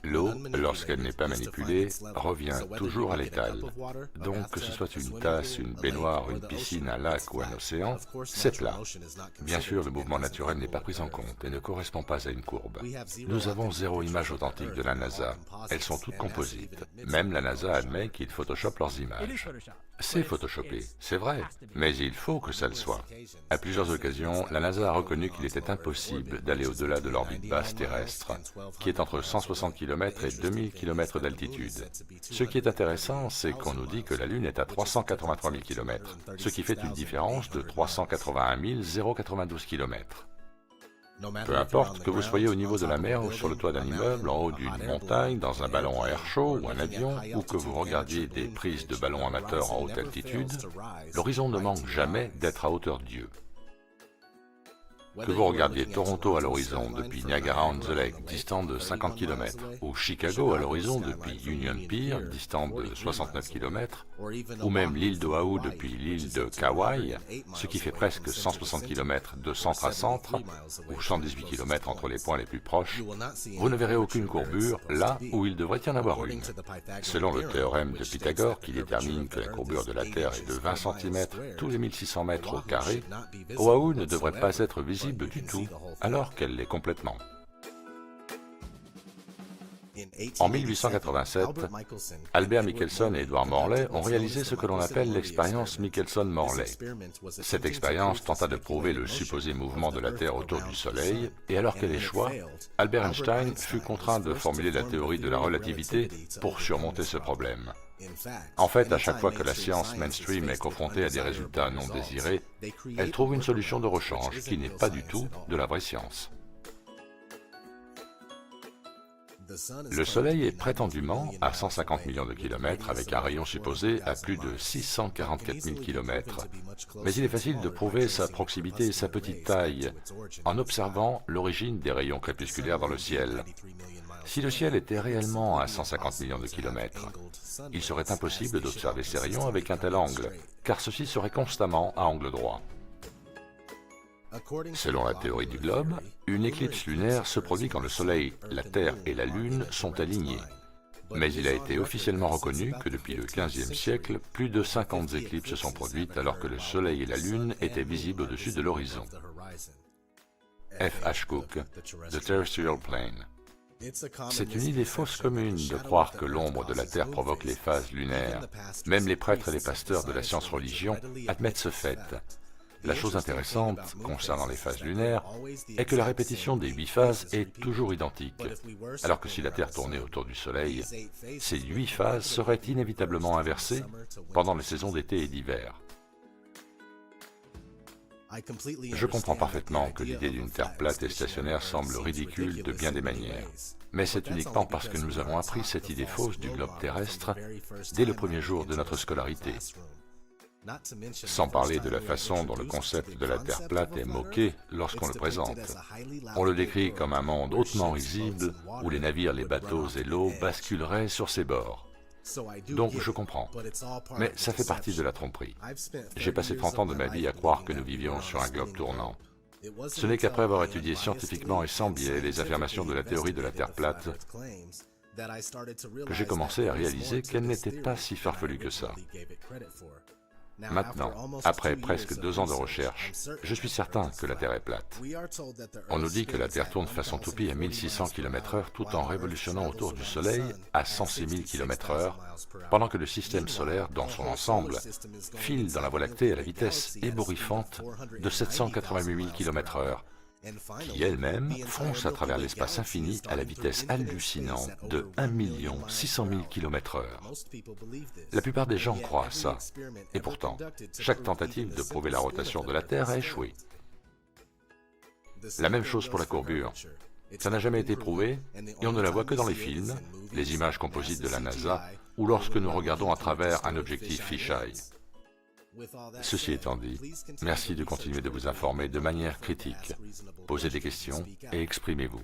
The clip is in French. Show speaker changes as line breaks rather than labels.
L'eau, lorsqu'elle n'est pas manipulée, revient toujours à l'étal. Donc, que ce soit une tasse, une baignoire, une piscine, un lac ou un océan, c'est plat. Bien sûr, le mouvement naturel n'est pas pris en compte et ne correspond pas à une courbe. Nous avons zéro image authentique de la NASA. Elles sont toutes composites. Même la NASA admet qu'ils photoshopent leurs images. C'est photoshopé, c'est vrai, mais il faut que ça le soit. À plusieurs occasions, la NASA a reconnu qu'il était impossible d'aller au-delà de l'orbite basse terrestre, qui est entre 160 km et 2000 km d'altitude. Ce qui est intéressant, c'est qu'on nous dit que la Lune est à 383 000 km, ce qui fait une différence de 381 092 km. Peu importe que vous soyez au niveau de la mer ou sur le toit d'un immeuble, en haut d'une montagne, dans un ballon à air chaud ou un avion, ou que vous regardiez des prises de ballons amateurs en haute altitude, l'horizon ne manque jamais d'être à hauteur d'yeux. Que vous regardiez Toronto à l'horizon depuis Niagara-on-the-Lake, distant de 50 km, ou Chicago à l'horizon depuis Union Pier, distant de 69 km, ou même l'île d'Oahu depuis l'île de Kauai, ce qui fait presque 160 km de centre à centre, ou 118 km entre les points les plus proches, vous ne verrez aucune courbure là où il devrait y en avoir une. Selon le théorème de Pythagore, qui détermine que la courbure de la Terre est de 20 cm tous les 1600 mètres au carré, Oahu ne devrait pas être visible du tout, alors qu'elle l'est complètement. En 1887, Albert Michelson et Edward Morley ont réalisé ce que l'on appelle l'expérience Michelson-Morley. Cette expérience tenta de prouver le supposé mouvement de la Terre autour du Soleil, et alors qu'elle échoua, Albert Einstein fut contraint de formuler la théorie de la relativité pour surmonter ce problème. En fait, à chaque fois que la science mainstream est confrontée à des résultats non désirés, elle trouve une solution de rechange qui n'est pas du tout de la vraie science. Le Soleil est prétendument à 150 millions de kilomètres avec un rayon supposé à plus de 644 000 kilomètres. Mais il est facile de prouver sa proximité et sa petite taille en observant l'origine des rayons crépusculaires dans le ciel. Si le ciel était réellement à 150 millions de kilomètres, il serait impossible d'observer ces rayons avec un tel angle, car ceux-ci seraient constamment à angle droit. Selon la théorie du globe, une éclipse lunaire se produit quand le Soleil, la Terre et la Lune sont alignés. Mais il a été officiellement reconnu que depuis le XVe siècle, plus de 50 éclipses se sont produites alors que le Soleil et la Lune étaient visibles au-dessus de l'horizon. F. H. Cook, The Terrestrial Plane. C'est une idée fausse commune de croire que l'ombre de la Terre provoque les phases lunaires. Même les prêtres et les pasteurs de la science-religion admettent ce fait. La chose intéressante concernant les phases lunaires est que la répétition des 8 phases est toujours identique, alors que si la Terre tournait autour du Soleil, ces 8 phases seraient inévitablement inversées pendant les saisons d'été et d'hiver. Je comprends parfaitement que l'idée d'une Terre plate et stationnaire semble ridicule de bien des manières, mais c'est uniquement parce que nous avons appris cette idée fausse du globe terrestre dès le premier jour de notre scolarité. Sans parler de la façon dont le concept de la Terre plate est moqué lorsqu'on le présente. On le décrit comme un monde hautement risible où les navires, les bateaux et l'eau basculeraient sur ses bords. Donc je comprends, mais ça fait partie de la tromperie. J'ai passé 30 ans de ma vie à croire que nous vivions sur un globe tournant. Ce n'est qu'après avoir étudié scientifiquement et sans biais les affirmations de la théorie de la Terre plate que j'ai commencé à réaliser qu'elle n'était pas si farfelue que ça. Maintenant, après presque 2 ans de recherche, je suis certain que la Terre est plate. On nous dit que la Terre tourne façon toupie à 1600 km/h tout en révolutionnant autour du Soleil à 106 000 km/h, pendant que le système solaire, dans son ensemble, file dans la Voie lactée à la vitesse ébouriffante de 788 000 km/h, qui elle-même fonce à travers l'espace infini à la vitesse hallucinante de 1 600 000 km/h. La plupart des gens croient à ça, et pourtant, chaque tentative de prouver la rotation de la Terre a échoué. La même chose pour la courbure. Ça n'a jamais été prouvé, et on ne la voit que dans les films, les images composites de la NASA, ou lorsque nous regardons à travers un objectif fisheye. Ceci étant dit, merci de continuer de vous informer de manière critique. Posez des questions et exprimez-vous.